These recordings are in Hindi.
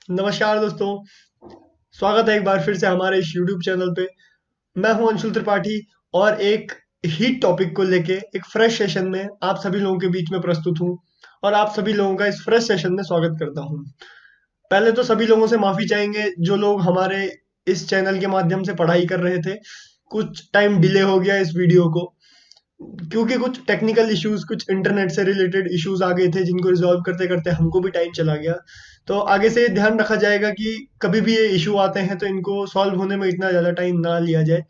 नमस्कार दोस्तों। स्वागत है एक बार फिर से हमारे इस यूट्यूब चैनल पे। मैं हूं अंशुल त्रिपाठी और एक हीट टॉपिक को लेके एक फ्रेश सेशन में आप सभी लोगों के बीच में प्रस्तुत हूं और आप सभी लोगों का इस फ्रेश सेशन में स्वागत करता हूं। पहले तो सभी लोगों से माफी चाहेंगे जो लोग हमारे इस चैनल के माध्यम से पढ़ाई कर रहे थे। कुछ टाइम डिले हो गया इस वीडियो को क्योंकि कुछ टेक्निकल इश्यूज, कुछ इंटरनेट से रिलेटेड इश्यूज आ गए थे जिनको रिजॉल्व करते करते हमको भी टाइम चला गया। तो आगे से ध्यान रखा जाएगा कि कभी भी ये इशू आते हैं तो इनको सॉल्व होने में इतना ज़्यादा टाइम ना लिया जाए।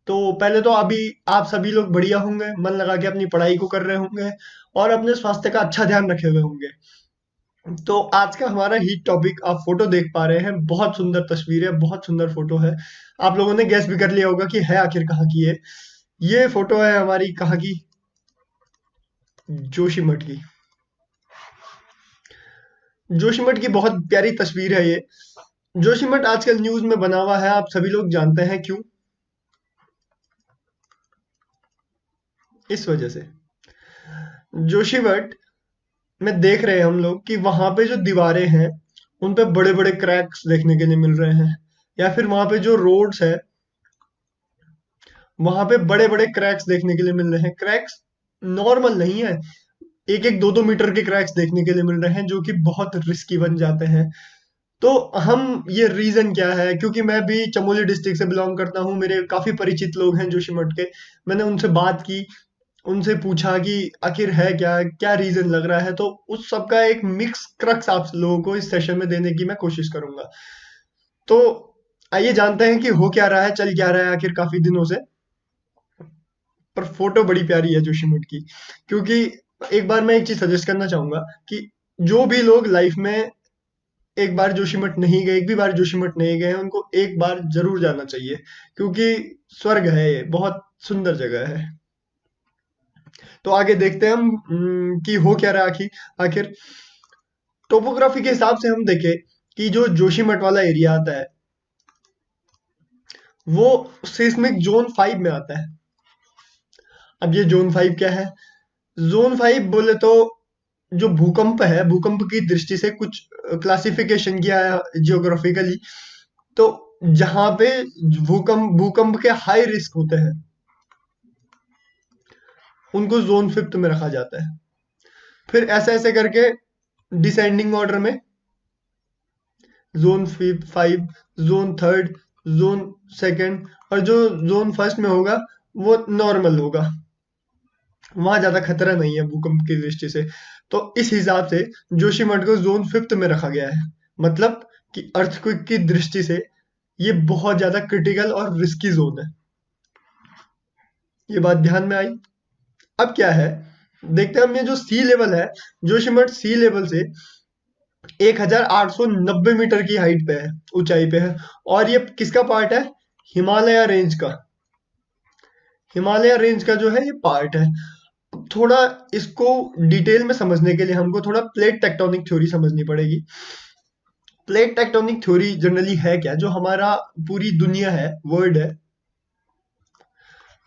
तो पहले तो अभी आप सभी लोग बढ़िया होंगे, मन लगा के अपनी पढ़ाई को कर रहे होंगे और अपने स्वास्थ्य का अच्छा ध्यान रखे हुए होंगे। तो आज का हमारा हीट टॉपिक, आप फोटो देख पा रहे हैं, बहुत सुंदर तस्वीर है, बहुत सुंदर फोटो है। आप लोगों ने गैस भी कर लिया होगा कि है आखिर कहाँ की है। ये फोटो है हमारी कहाँ की, जोशीमठ की। जोशीमठ की बहुत प्यारी तस्वीर है ये। जोशीमठ आजकल न्यूज में बना हुआ है, आप सभी लोग जानते हैं क्यों। इस वजह से जोशीमठ में देख रहे हैं हम लोग कि वहां पे जो दीवारें हैं उन पे बड़े बड़े क्रैक्स देखने के लिए मिल रहे हैं, या फिर वहां पे जो रोड्स है वहां पे बड़े बड़े क्रैक्स देखने के लिए मिल रहे हैं। क्रैक्स नॉर्मल नहीं है, एक एक दो दो मीटर के क्रैक्स देखने के लिए मिल रहे हैं जो कि बहुत रिस्की बन जाते हैं। तो हम, ये रीजन क्या है, क्योंकि मैं भी चमोली डिस्ट्रिक्ट से बिलोंग करता हूँ, मेरे काफी परिचित लोग हैं जोशीमठ के। मैंने उनसे बात की, उनसे पूछा कि आखिर है क्या, क्या रीजन लग रहा है। तो उस सब का एक मिक्स क्रक्स आप लोगों को इस सेशन में देने की मैं कोशिश करूंगा। तो आइए जानते हैं कि हो क्या रहा है, चल क्या रहा है आखिर काफी दिनों से। पर फोटो बड़ी प्यारी है जोशीमठ की। क्योंकि एक बार मैं एक चीज सजेस्ट करना चाहूंगा कि जो भी लोग लाइफ में एक बार जोशीमठ नहीं गए, एक भी बार जोशीमठ नहीं गए हैं, उनको एक बार जरूर जाना चाहिए। क्योंकि स्वर्ग है ये, बहुत सुंदर जगह है। तो आगे देखते हैं हम कि हो क्या रहा है आखिर आखिर टोपोग्राफी के हिसाब से हम देखें कि जो जोशीमठ वाला एरिया आता है वो सिस्मिक जोन 5 में आता है। अब ये जोन 5 क्या है? जोन 5 बोले तो जो भूकंप है, भूकंप की दृष्टि से कुछ क्लासिफिकेशन किया है जियोग्राफिकली। तो जहां पे भूकंप भूकंप के हाई रिस्क होते हैं उनको जोन 5 में रखा जाता है। फिर ऐसे ऐसे करके डिसेंडिंग ऑर्डर में जोन 5, जोन 3, जोन 2 और जो जोन 1 में होगा वो नॉर्मल होगा, वहां ज्यादा खतरा नहीं है भूकंप की दृष्टि से। तो इस हिसाब से जोशीमठ को जोन 5 में रखा गया है। मतलब कि अर्थक्वेक की दृष्टि से ये बहुत ज्यादा क्रिटिकल और रिस्की जोन है। ये बात ध्यान में आई। अब क्या है, देखते हैं हम। ये जो सी लेवल है, जोशीमठ सी लेवल से 1890 मीटर की हाइट पे है, ऊंचाई पे है। और ये किसका पार्ट है? हिमालय रेंज का। हिमालय रेंज का जो है ये पार्ट है। थोड़ा इसको डिटेल में समझने के लिए हमको थोड़ा प्लेट टेक्टोनिक थ्योरी समझनी पड़ेगी। प्लेट टेक्टोनिक थ्योरी जनरली है क्या? जो हमारा पूरी दुनिया है, वर्ल्ड है,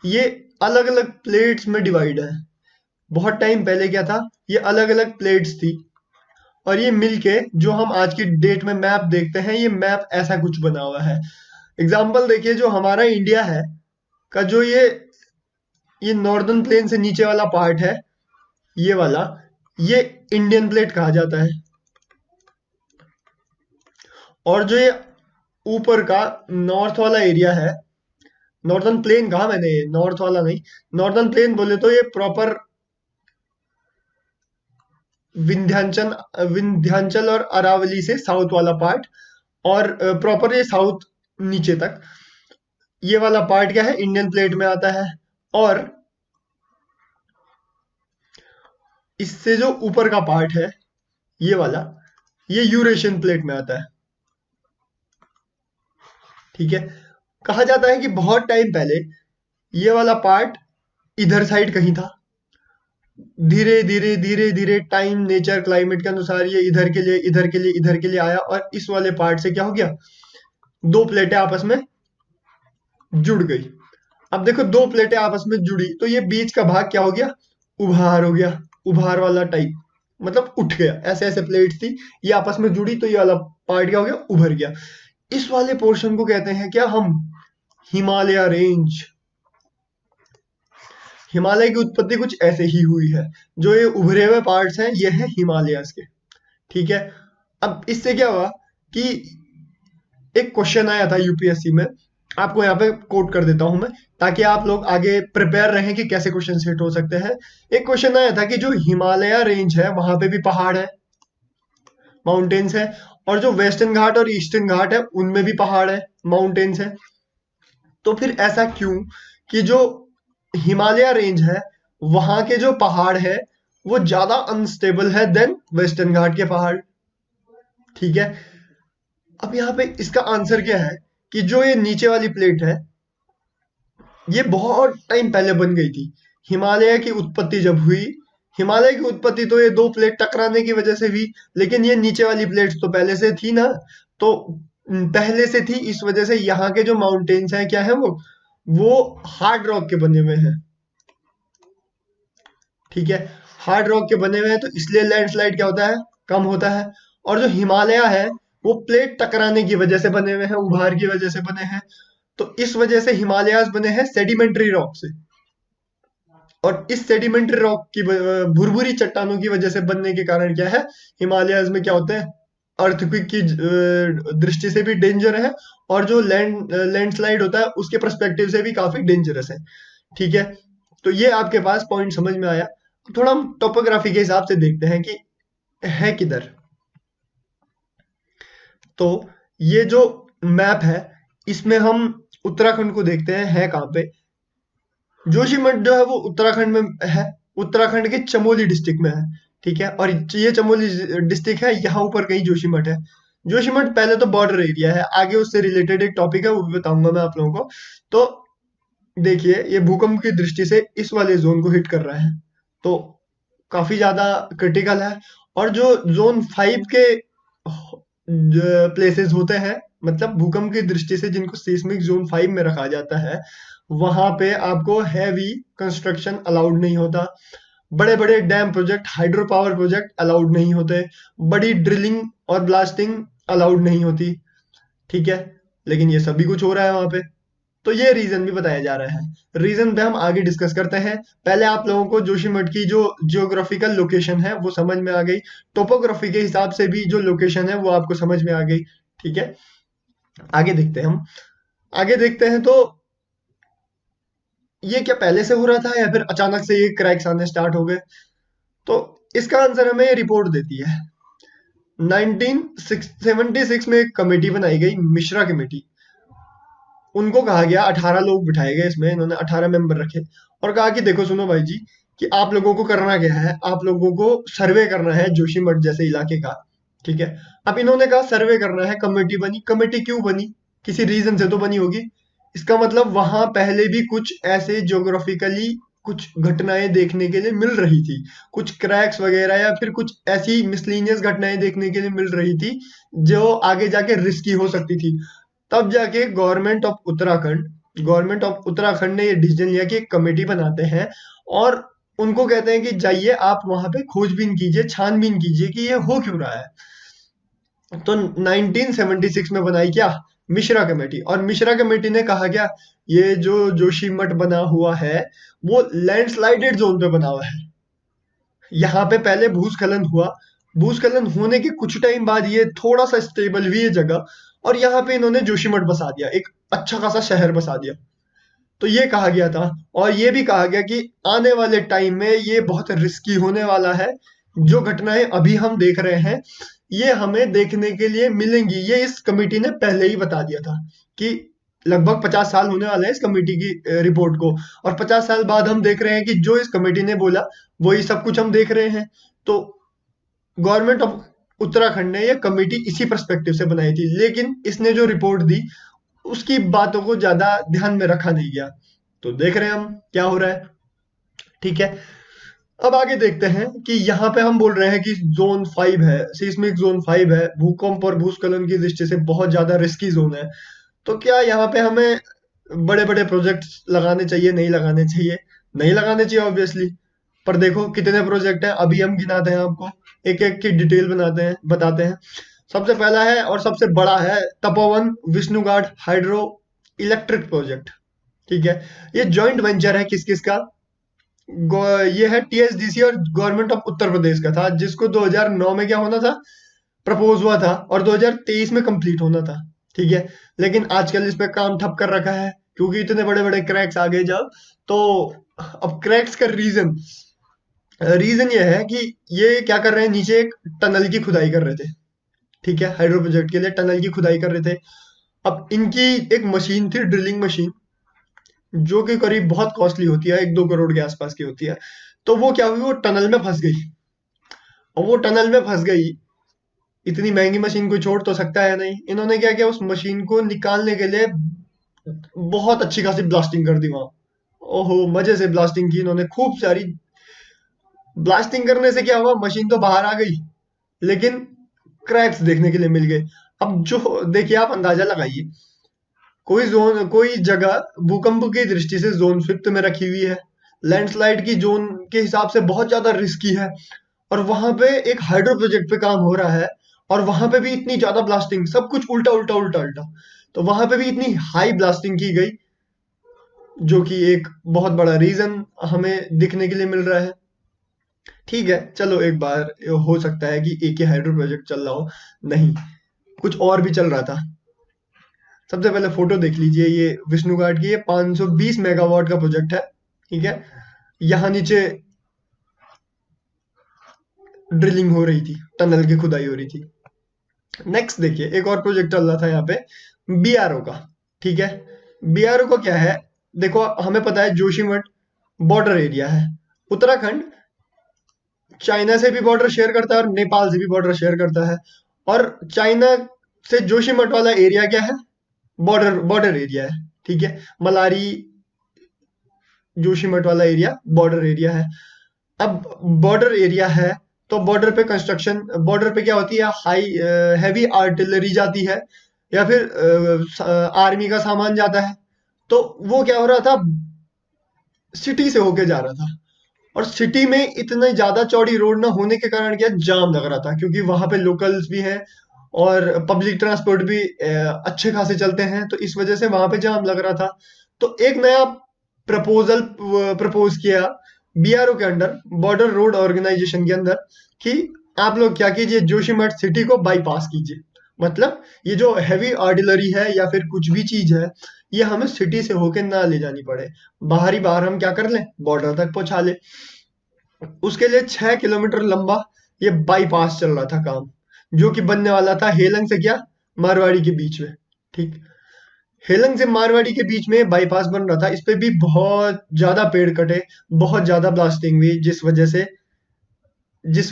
ये अलग अलग प्लेट्स में डिवाइड है। बहुत टाइम पहले क्या था, ये अलग अलग प्लेट्स थी और ये मिलके जो हम आज की डेट में मैप देखते हैं, ये मैप ऐसा कुछ बना हुआ है। एग्जाम्पल देखिए, जो हमारा इंडिया है का जो ये नॉर्दर्न प्लेन से नीचे वाला पार्ट है, ये वाला, ये इंडियन प्लेट कहा जाता है। और जो ये ऊपर का नॉर्थ वाला एरिया है, नॉर्दर्न प्लेन कहा मैंने, नॉर्थ वाला नहीं, नॉर्दर्न प्लेन बोले तो ये प्रॉपर विंध्याचल विंध्याचल और अरावली से साउथ वाला पार्ट, और प्रॉपर ये साउथ नीचे तक, ये वाला पार्ट क्या है, इंडियन प्लेट में आता है। और इससे जो ऊपर का पार्ट है, ये वाला, ये यूरेशियन प्लेट में आता है। ठीक है। कहा जाता है कि बहुत टाइम पहले ये वाला पार्ट इधर साइड कहीं था। धीरे धीरे धीरे धीरे टाइम, नेचर, क्लाइमेट के अनुसार ये इधर के लिए इधर के लिए इधर के लिए आया और इस वाले पार्ट से क्या हो गया, दो प्लेटें आपस में जुड़ गई। अब देखो, दो प्लेटें आपस में जुड़ी तो ये बीच का भाग क्या हो गया, उभार हो गया, उभार वाला टाइप, मतलब उठ गया। ऐसे ऐसे प्लेट्स थी, ये आपस में जुड़ी तो ये वाला पार्ट क्या हो गया, उभर गया। इस वाले पोर्शन को कहते हैं क्या हम, हिमालय रेंज। हिमालय की उत्पत्ति कुछ ऐसे ही हुई है। जो ये उभरे हुए पार्ट्स हैं ये है हिमालयस के। ठीक है, अब इससे क्या हुआ कि एक क्वेश्चन आया था यूपीएससी में, आपको यहाँ पे कोट कर देता हूं मैं, ताकि आप लोग आगे प्रिपेयर रहें कि कैसे क्वेश्चन सेट हो सकते हैं। एक क्वेश्चन आया था कि जो हिमालय रेंज है वहां पे भी पहाड़ है, माउंटेन्स है, और जो वेस्टर्न घाट और ईस्टर्न घाट है उनमें भी पहाड़ है, माउंटेन्स है। तो फिर ऐसा क्यों कि जो हिमालय रेंज है वहां के जो पहाड़ है वो ज्यादा अनस्टेबल है देन वेस्टर्न घाट के पहाड़। ठीक है, अब यहाँ पे इसका आंसर क्या है कि जो ये नीचे वाली प्लेट है ये बहुत टाइम पहले बन गई थी। हिमालय की उत्पत्ति जब हुई, हिमालय की उत्पत्ति तो ये दो प्लेट टकराने की वजह से हुई, लेकिन ये नीचे वाली प्लेट तो पहले से थी ना, तो पहले से थी, इस वजह से यहाँ के जो माउंटेन्स हैं क्या है वो हार्ड रॉक के बने हुए हैं। ठीक है, हार्ड रॉक के बने हुए हैं तो इसलिए लैंडस्लाइड क्या होता है, कम होता है। और जो हिमालय है वो प्लेट टकराने की वजह से बने हुए हैं, उभार की वजह से बने हैं। तो इस वजह से हिमालयाज बने हैं सेडिमेंट्री रॉक से, और इस सेडिमेंट्री रॉक की भुरभुरी चट्टानों की वजह से बनने के कारण क्या है, हिमालयाज में क्या होते हैं, अर्थक्वेक की दृष्टि से भी डेंजर है, और जो लैंडस्लाइड होता है उसके पर्सपेक्टिव से भी काफी डेंजरस है। ठीक है, तो ये आपके पास पॉइंट समझ में आया। थोड़ा हम टोपोग्राफी के हिसाब से देखते हैं कि है किधर। तो ये जो मैप है इसमें हम उत्तराखंड को देखते हैं, है कहाँ पे। जोशीमठ जो है वो उत्तराखंड में है, उत्तराखंड के चमोली डिस्ट्रिक्ट में है। ठीक है, और ये चमोली डिस्ट्रिक्ट है, यहाँ ऊपर कहीं जोशीमठ है। जोशीमठ पहले तो बॉर्डर एरिया है, आगे उससे रिलेटेड एक टॉपिक है वो भी बताऊंगा मैं आप लोगों को। तो देखिए ये भूकंप की दृष्टि से इस वाले जोन को हिट कर रहा है, तो काफी ज्यादा क्रिटिकल है। और जो जोन 5 के प्लेसेस होते हैं, मतलब भूकंप की दृष्टि से जिनको सीस्मिक जोन 5 में रखा जाता है, वहां पे आपको हैवी कंस्ट्रक्शन अलाउड नहीं होता, बड़े बड़े dam project, hydro power project allowed नहीं होते, बड़ी ड्रिलिंग और ब्लास्टिंग अलाउड नहीं होती। ठीक है, लेकिन ये सभी कुछ हो रहा है वहां पे, तो ये रीजन भी बताया जा रहा है। रीजन पे हम आगे डिस्कस करते हैं। पहले आप लोगों को जोशीमठ की जो जियोग्राफिकल लोकेशन है वो समझ में आ गई, टोपोग्राफी के हिसाब से भी जो लोकेशन है वो आपको समझ में आ गई। ठीक है, आगे देखते हैं हम। आगे देखते हैं तो ये क्या पहले से हो रहा था या फिर अचानक से ये क्रैक्स आने स्टार्ट हो गए। तो इसका आंसर हमें रिपोर्ट देती है। 1976 में एक कमेटी बनाई गई, मिश्रा कमेटी। उनको कहा गया, 18 लोग बिठाए गए इसमें, इन्होंने 18 मेंबर रखे और कहा कि देखो सुनो भाई जी, कि आप लोगों को करना क्या है, आप लोगों को सर्वे करना है जोशीमठ जैसे इलाके का। ठीक है, अब इन्होंने कहा सर्वे करना है, कमेटी बनी। कमेटी क्यों बनी, किसी रीजन से तो बनी होगी। इसका मतलब वहां पहले भी कुछ ऐसे ज्योग्राफिकली कुछ घटनाएं देखने के लिए मिल रही थी, कुछ क्रैक्स वगैरह या फिर कुछ ऐसी मिसलीनियस घटनाएं देखने के लिए मिल रही थी जो आगे जाके रिस्की हो सकती थी। तब जाके गवर्नमेंट ऑफ उत्तराखंड ने ये डिसीजन लिया कि एक कमेटी बनाते हैं और उनको कहते हैं कि जाइए आप वहां पे खोजबीन कीजिए, छानबीन कीजिए कि ये हो क्यों रहा है। तो 1976 में बनाई क्या, मिश्रा कमेटी। और मिश्रा कमेटी ने कहा क्या, ये जो जोशीमठ बना हुआ है वो लैंडस्लाइडेड जोन पे बना हुआ है, यहाँ पे पहले भूस्खलन हुआ, भूस्खलन होने के कुछ टाइम बाद ये थोड़ा सा स्टेबल हुई है जगह, और यहाँ पे इन्होंने जोशीमठ बसा दिया, एक अच्छा खासा शहर बसा दिया। तो ये कहा गया था, और ये भी कहा गया कि आने वाले टाइम में ये बहुत रिस्की होने वाला है। जो घटनाएं अभी हम देख रहे हैं ये हमें देखने के लिए मिलेंगी, ये इस कमेटी ने पहले ही बता दिया था कि लगभग 50 साल होने वाले हैं इस कमेटी की रिपोर्ट को, और 50 साल बाद हम देख रहे हैं कि जो इस कमेटी ने बोला वही सब कुछ हम देख रहे हैं। तो गवर्नमेंट ऑफ उत्तराखंड ने ये कमेटी इसी पर्सपेक्टिव से बनाई थी, लेकिन इसने जो रिपोर्ट दी उसकी बातों को ज्यादा ध्यान में रखा नहीं गया। तो देख रहे हैं हम क्या हो रहा है। ठीक है, अब आगे देखते हैं कि यहाँ पे हम बोल रहे हैं कि जोन 5 है, सीस्मिक जोन 5 है, भूकंप और भूस्खलन की दृष्टि से बहुत ज्यादा रिस्की जोन है। तो क्या यहाँ पे हमें बड़े बड़े प्रोजेक्ट्स लगाने चाहिए, नहीं लगाने चाहिए? नहीं लगाने चाहिए ऑब्वियसली। पर देखो कितने प्रोजेक्ट हैं, अभी हम गिनाते हैं आपको, एक एक की डिटेल बनाते हैं, बताते हैं। सबसे पहला है और सबसे बड़ा है Tapovan Vishnughat hydro electric project. ठीक है, ये जॉइंट वेंचर है किस किस का? ये है टीएचडीसी और गवर्नमेंट ऑफ उत्तर प्रदेश का था, जिसको 2009 में क्या होना था, प्रपोज हुआ था, और 2023 में कंप्लीट होना था। ठीक है, लेकिन आजकल इस पे काम ठप कर रखा है क्योंकि इतने बड़े बड़े क्रैक्स आ गए जब। तो अब क्रैक्स का रीजन रीजन ये है कि ये क्या कर रहे हैं, नीचे एक टनल की खुदाई कर रहे थे। ठीक है, हाइड्रो प्रोजेक्ट के लिए टनल की खुदाई कर रहे थे। अब इनकी एक मशीन थी, ड्रिलिंग मशीन, जो कि करीब बहुत कॉस्टली होती है, 1-2 करोड़ के आसपास की होती है। तो वो क्या हुई, वो टनल में फंस गई। और वो टनल में फंस गई, इतनी महंगी मशीन कोई छोड़ तो सकता है नहीं। इन्होंने क्या किया, उस मशीन को निकालने के लिए बहुत अच्छी खासी ब्लास्टिंग कर दी वहां। ओहो, मजे से ब्लास्टिंग की इन्होंने, खूब सारी ब्लास्टिंग करने से क्या हुआ, मशीन तो बाहर आ गई, लेकिन क्रैक्स देखने के लिए मिल गए। अब जो देखिए, आप अंदाजा लगाइए, कोई जगह भूकंप की दृष्टि से जोन फिफ्थ में रखी हुई है, लैंडस्लाइड की जोन के हिसाब से बहुत ज्यादा रिस्की है, और वहां पे एक हाइड्रो प्रोजेक्ट पे काम हो रहा है, और वहां पे भी इतनी ज्यादा ब्लास्टिंग, सब कुछ उल्टा उल्टा उल्टा उल्टा। तो वहां पे भी इतनी हाई ब्लास्टिंग की गई, जो कि एक बहुत बड़ा रीजन हमें दिखने के लिए मिल रहा है। ठीक है, चलो एक बार हो सकता है कि एक ही हाइड्रो प्रोजेक्ट चल रहा हो, नहीं, कुछ और भी चल रहा था। सबसे पहले फोटो देख लीजिए, ये विष्णुघाट की, ये 520 मेगावाट का प्रोजेक्ट है। ठीक है, यहाँ नीचे ड्रिलिंग हो रही थी, टनल की खुदाई हो रही थी। नेक्स्ट देखिए, एक और प्रोजेक्ट चल रहा था यहाँ पे, बीआरओ का। ठीक है, बीआरओ का क्या है, देखो हमें पता है जोशीमठ बॉर्डर एरिया है, उत्तराखंड चाइना से भी बॉर्डर शेयर करता है और नेपाल से भी बॉर्डर शेयर करता है। और चाइना से जोशीमठ वाला एरिया क्या है, बॉर्डर बॉर्डर एरिया है। ठीक है, मलारी जोशीमठ वाला एरिया बॉर्डर एरिया है। अब बॉर्डर एरिया है, तो बॉर्डर पे कंस्ट्रक्शन, बॉर्डर पे क्या होती है, हाई हैवी आर्टिलरी जाती है, या फिर आर्मी का सामान जाता है। तो वो क्या हो रहा था, सिटी से होके जा रहा था, और सिटी में इतनी ज्यादा चौड़ी रोड ना होने के कारण क्या, जाम लग रहा था, क्योंकि वहां पे लोकल्स भी हैं और पब्लिक ट्रांसपोर्ट भी अच्छे खासे चलते हैं, तो इस वजह से वहां पे जाम लग रहा था। तो एक नया प्रपोजल प्रपोज किया बीआरओ के अंडर, बॉर्डर रोड ऑर्गेनाइजेशन के अंदर, कि आप लोग क्या कीजिए, जोशीमठ सिटी को बाईपास कीजिए। मतलब ये जो हैवी आर्टिलरी है या फिर कुछ भी चीज है, ये हमें सिटी से होके ना ले जानी पड़े, बाहर हम क्या कर लें, बॉर्डर तक पहुंचा ले। उसके लिए 6 किलोमीटर लंबा ये बाईपास चल रहा था काम, जो कि बनने वाला था हेलंग से क्या, मारवाड़ी के बीच में। ठीक, हेलंग से मारवाड़ी के बीच में बाईपास बन रहा था, इस पे भी बहुत ज्यादा पेड़ कटे, बहुत ज्यादा ब्लास्टिंग हुई, जिस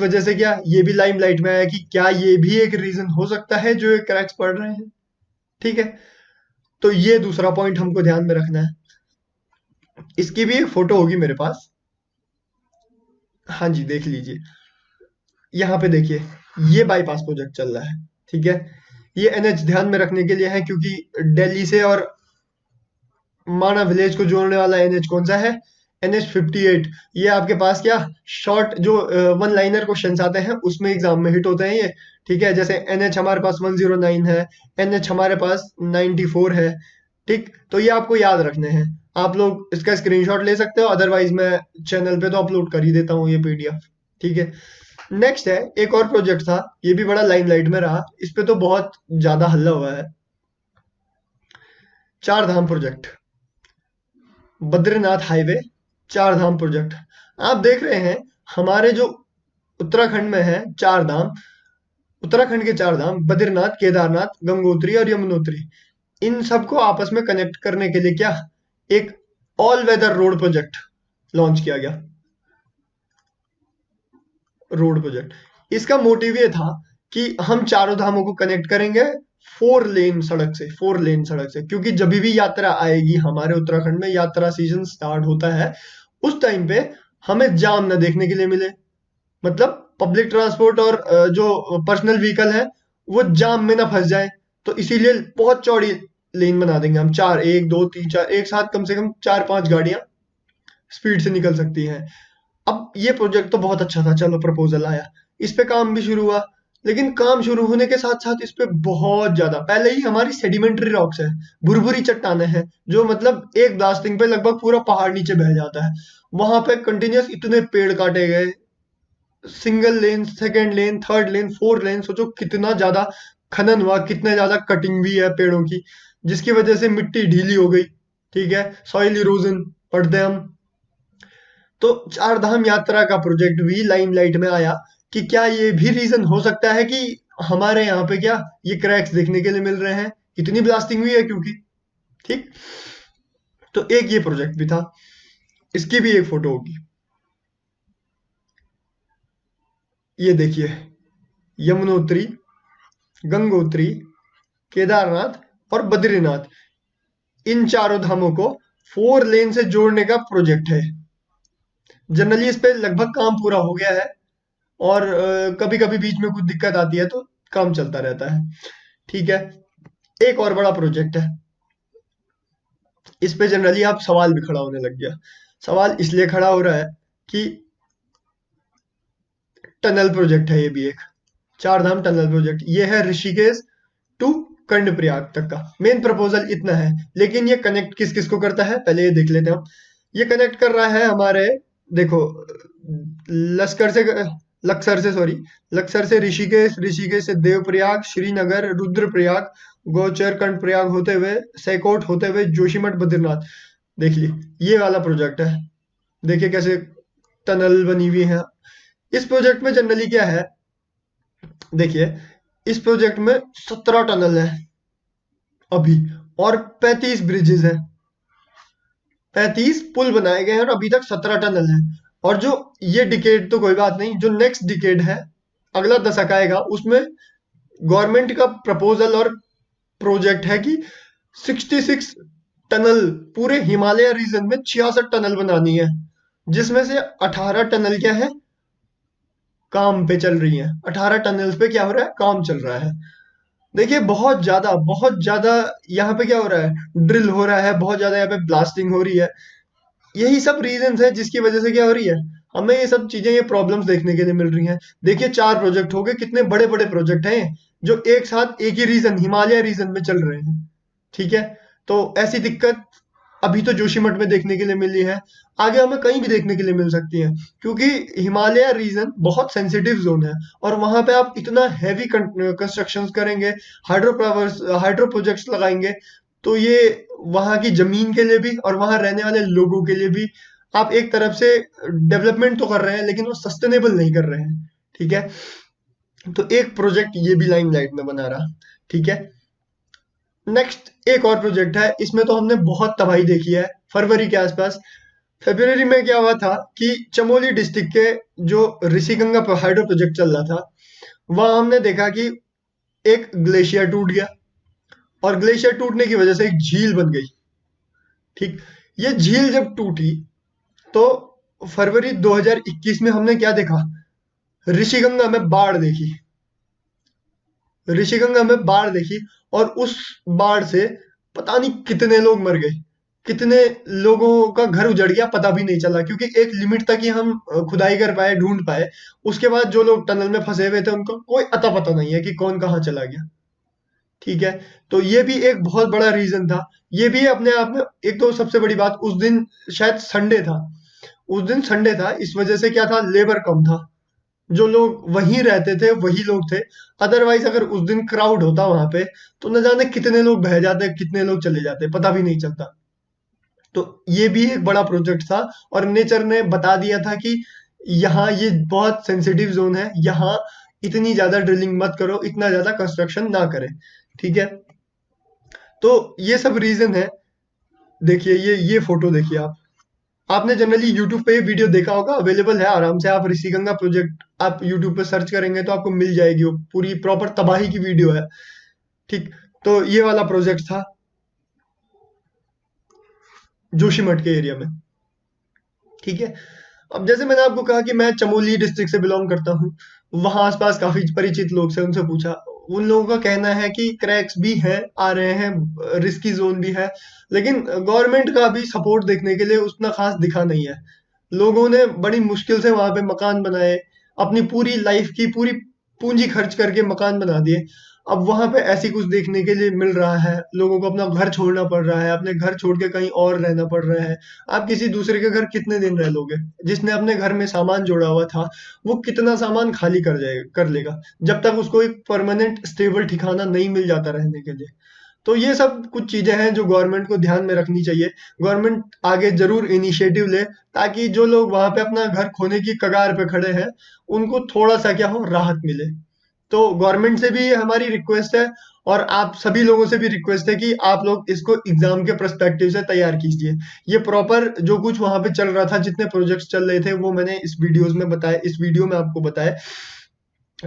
वजह से क्या, ये भी लाइमलाइट में आया कि क्या ये भी एक रीजन हो सकता है जो ये क्रैक्स पड़ रहे हैं। ठीक है, तो ये दूसरा पॉइंट हमको ध्यान में रखना है। इसकी भी एक फोटो होगी मेरे पास, हाँ जी देख लीजिए। यहाँ पे देखिए, ये बाईपास प्रोजेक्ट चल रहा है। ठीक है, ये एनएच ध्यान में रखने के लिए है, क्योंकि दिल्ली से और माना विलेज को जोड़ने वाला एनएच कौन सा है, NH58। ये आपके पास क्या, शॉर्ट जो वन लाइनर क्वेश्चंस आते हैं उसमें एग्जाम में हिट होते हैं ये। ठीक है, जैसे एनएच हमारे पास 109 है, एनएच हमारे पास 94 है। ठीक, तो ये आपको याद रखने हैं, आप लोग इसका स्क्रीनशॉट ले सकते हो, अदरवाइज मैं चैनल पे तो अपलोड कर ही देता हूँ ये पीडीएफ। ठीक है, नेक्स्ट है, एक और प्रोजेक्ट था, ये भी बड़ा लाइमलाइट में रहा, इस पे तो बहुत ज्यादा हल्ला हुआ है, चार धाम प्रोजेक्ट, बद्रीनाथ हाईवे, चार धाम प्रोजेक्ट। आप देख रहे हैं, हमारे जो उत्तराखंड में है चार धाम, उत्तराखंड के चार धाम बद्रीनाथ, केदारनाथ, गंगोत्री और यमुनोत्री, इन सबको आपस में कनेक्ट करने के लिए क्या, एक all weather road project launch किया गया। रोड प्रोजेक्ट, इसका मोटिव ये था कि हम चारों धामों को कनेक्ट करेंगे 4 लेन सड़क से, क्योंकि जब भी यात्रा आएगी, हमारे उत्तराखंड में यात्रा सीजन स्टार्ट होता है, उस टाइम पे हमें जाम ना देखने के लिए मिले। मतलब पब्लिक ट्रांसपोर्ट और जो पर्सनल व्हीकल है वो जाम में ना फंस जाए। तो इसीलिए बहुत चौड़ी लेन बना देंगे हम, चार, 1 2 3 4, एक साथ कम से कम 4-5 गाड़ियां स्पीड से निकल सकती हैं। अब ये प्रोजेक्ट तो बहुत अच्छा था, चलो प्रपोजल आया, इस पे काम भी शुरू हुआ। लेकिन काम शुरू होने के साथ साथ इस पे बहुत ज्यादा, पहले ही हमारी सेडिमेंट्री रॉक्स है, भुरभुरी चट्टाने हैं, जो मतलब एक ब्लास्टिंग पे लगभग पूरा पहाड़ नीचे बह जाता है। वहां पे कंटिन्यूस इतने पेड़ काटे गए, सिंगल लेन, सेकंड लेन, थर्ड लेन, फोर्थ लेन, सोचो कितना ज्यादा खनन हुआ, कितने ज्यादा कटिंग भी है पेड़ों की, जिसकी वजह से मिट्टी ढीली हो गई। ठीक है, सॉइल इरोजन पढ़ते हैं हम। तो चार धाम यात्रा का प्रोजेक्ट भी लाइमलाइट में आया कि क्या ये भी रीजन हो सकता है कि हमारे यहाँ पे क्या ये क्रैक्स देखने के लिए मिल रहे हैं, इतनी ब्लास्टिंग हुई है क्योंकि। ठीक, तो एक ये प्रोजेक्ट भी था, इसकी भी एक फोटो होगी। ये देखिए, यमुनोत्री, गंगोत्री, केदारनाथ और बद्रीनाथ, इन चारों धामों को 4 लेन से जोड़ने का प्रोजेक्ट है। जनरली इस पे लगभग काम पूरा हो गया है, और कभी कभी बीच में कुछ दिक्कत आती है तो काम चलता रहता है। ठीक है, एक और बड़ा प्रोजेक्ट है, इस पे जनरली आप सवाल भी खड़ा होने लग गया। सवाल इसलिए खड़ा हो रहा है कि टनल प्रोजेक्ट है ये भी एक, चार धाम टनल प्रोजेक्ट। ये है ऋषिकेश टू कर्णप्रयाग तक का मेन प्रपोजल इतना है, लेकिन ये कनेक्ट किस किस को करता है पहले ये देख लेते हैं हम। ये कनेक्ट कर रहा है हमारे, देखो, लश्कर से, लक्सर से, सॉरी, लक्सर से ऋषिकेश, ऋषिकेश से देवप्रयाग, श्रीनगर, रुद्रप्रयाग, गोचर, कर्णप्रयाग होते हुए, सैकोट होते हुए जोशीमठ, बद्रीनाथ। देख ली, ये वाला प्रोजेक्ट है। देखिए कैसे टनल बनी हुई है। इस प्रोजेक्ट में जनरली क्या है, देखिए, इस प्रोजेक्ट में 17 टनल है अभी, और 35 ब्रिजेस हैं, 35 पुल बनाए गए हैं, और अभी तक 17 टनल है। और जो ये डिकेड तो कोई बात नहीं, जो नेक्स्ट डिकेड है, अगला दशक आएगा, उसमें गवर्नमेंट का प्रपोजल और प्रोजेक्ट है कि 66 टनल, पूरे हिमालय रीजन में 66 टनल बनानी है, जिसमें से 18 टनल क्या है, काम पे चल रही है। 18 टनल्स पे क्या हो रहा है, काम चल रहा है। देखिए बहुत ज्यादा यहाँ पे क्या हो रहा है, ड्रिल हो रहा है, बहुत ज्यादा यहाँ पे ब्लास्टिंग हो रही है। यही सब रीजंस है जिसकी वजह से क्या हो रही है, हमें ये सब चीजें, ये प्रॉब्लम्स देखने के लिए मिल रही हैं। देखिए 4 प्रोजेक्ट हो गए, कितने बड़े बड़े प्रोजेक्ट हैं जो एक साथ एक ही रीजन, हिमालय रीजन में चल रहे हैं। ठीक है, तो ऐसी दिक्कत अभी तो जोशीमठ में देखने के लिए मिली है, आगे हमें कहीं भी देखने के लिए मिल सकती है, क्योंकि हिमालय रीजन बहुत सेंसिटिव जोन है, और वहां पे आप इतना हैवी कंस्ट्रक्शन करेंगे, हाइड्रो पावर्स, हाइड्रो प्रोजेक्ट्स लगाएंगे, तो ये वहां की जमीन के लिए भी और वहां रहने वाले लोगों के लिए भी, आप एक तरफ से डेवलपमेंट तो कर रहे हैं, लेकिन वो सस्टेनेबल नहीं कर रहे हैं। ठीक है, तो एक प्रोजेक्ट ये भी लाइमलाइट में बना रहा। ठीक है, नेक्स्ट एक और प्रोजेक्ट है, इसमें तो हमने बहुत तबाही देखी है। फरवरी के आसपास, फरवरी में क्या हुआ था कि चमोली डिस्ट्रिक्ट के जो ऋषिगंगा हाइड्रो प्रोजेक्ट चल रहा था, वहां हमने देखा कि एक ग्लेशियर टूट गया, और ग्लेशियर टूटने की वजह से एक झील बन गई। ठीक, ये झील जब टूटी तो फरवरी 2021 में हमने क्या देखा, ऋषिगंगा में बाढ़ देखी, ऋषिगंगा में बाढ़ देखी, और उस बाढ़ से पता नहीं कितने लोग मर गए, कितने लोगों का घर उजड़ गया, पता भी नहीं चला, क्योंकि एक लिमिट तक ही हम खुदाई कर पाए, ढूंढ पाए। उसके बाद जो लोग टनल में फंसे हुए थे उनको कोई अता पता नहीं है कि कौन कहाँ चला गया। ठीक है, तो ये भी एक बहुत बड़ा रीजन था। ये भी अपने आप में, एक तो सबसे बड़ी बात, उस दिन शायद संडे था, उस दिन संडे था, इस वजह से क्या था, लेबर कम था, जो लोग वहीं रहते थे वही लोग थे। अदरवाइज अगर उस दिन क्राउड होता वहां पे, तो न जाने कितने लोग बह जाते, कितने लोग चले जाते, पता भी नहीं चलता। तो ये भी एक बड़ा प्रोजेक्ट था, और नेचर ने बता दिया था कि यहाँ ये बहुत सेंसिटिव जोन है, यहाँ इतनी ज्यादा ड्रिलिंग मत करो, इतना ज्यादा कंस्ट्रक्शन ना करें। ठीक है, तो ये सब रीजन है। देखिए ये फोटो देखिए आप, आपने जनरली यूट्यूब पे ये वीडियो देखा होगा, अवेलेबल है आराम से, आप ऋषिगंगा प्रोजेक्ट आप यूट्यूब पे सर्च करेंगे तो आपको मिल जाएगी, वो पूरी प्रॉपर तबाही की वीडियो है। ठीक, तो ये वाला प्रोजेक्ट था जोशीमठ के एरिया में। ठीक है, अब जैसे मैंने आपको कहा कि मैं चमोली डिस्ट्रिक्ट से बिलोंग करता हूँ, वहां आसपास काफी परिचित लोग से, उनसे पूछा, उन लोगों का कहना है कि क्रैक्स भी हैं, आ रहे हैं, रिस्की जोन भी है, लेकिन गवर्नमेंट का भी सपोर्ट देखने के लिए उतना खास दिखा नहीं है। लोगों ने बड़ी मुश्किल से वहां पे मकान बनाए, अपनी पूरी लाइफ की पूरी पूंजी खर्च करके मकान बना दिए। अब वहां पे ऐसी कुछ देखने के लिए मिल रहा है, लोगों को अपना घर छोड़ना पड़ रहा है, अपने घर छोड़ के कहीं और रहना पड़ रहा है। आप किसी दूसरे के घर कितने दिन रह लोगे? जिसने अपने घर में सामान जोड़ा हुआ था, वो कितना सामान खाली कर लेगा, जब तक उसको एक परमानेंट स्टेबल ठिकाना नहीं मिल जाता रहने के लिए। तो ये सब कुछ चीजें हैं जो गवर्नमेंट को ध्यान में रखनी चाहिए। गवर्नमेंट आगे जरूर इनिशिएटिव ले, ताकि जो लोग वहां पे अपना घर खोने की कगार पे खड़े हैं, उनको थोड़ा सा क्या हो, राहत मिले। तो गवर्नमेंट से भी हमारी रिक्वेस्ट है, और आप सभी लोगों से भी रिक्वेस्ट है कि आप लोग इसको एग्जाम के पर्सपेक्टिव से तैयार कीजिए। ये प्रॉपर जो कुछ वहां पे चल रहा था, जितने प्रोजेक्ट्स चल रहे थे, वो मैंने इस वीडियोस में बताया, इस वीडियो में आपको बताया।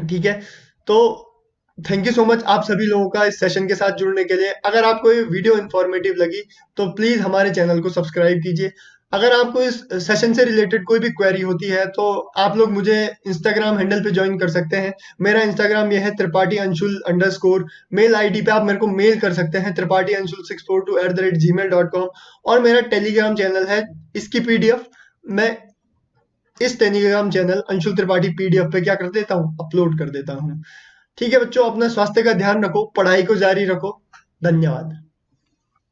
ठीक है? तो थैंक यू सो मच आप सभी लोगों का इस सेशन के साथ जुड़ने के लिए। अगर आपको ये वीडियो इन्फॉर्मेटिव लगी, तो प्लीज हमारे चैनल को सब्सक्राइब कीजिए। अगर आपको इस सेशन से रिलेटेड कोई भी क्वेरी होती है, तो आप लोग मुझे इंस्टाग्राम हैंडल पे ज्वाइन कर सकते हैं। मेरा इंस्टाग्राम ये है त्रिपाठी अंशुल _ मेल आईडी पे आप मेरे को मेल कर सकते हैं, त्रिपाठी अंशुल 642@gmail.com। और मेरा टेलीग्राम चैनल है, इसकी पीडीएफ मैं इस Telegram channel Anshul Tripathi PDF पे क्या कर देता हूँ, अपलोड कर देता हूँ। ठीक है बच्चों, अपना स्वास्थ्य का ध्यान रखो, पढ़ाई को जारी रखो। धन्यवाद।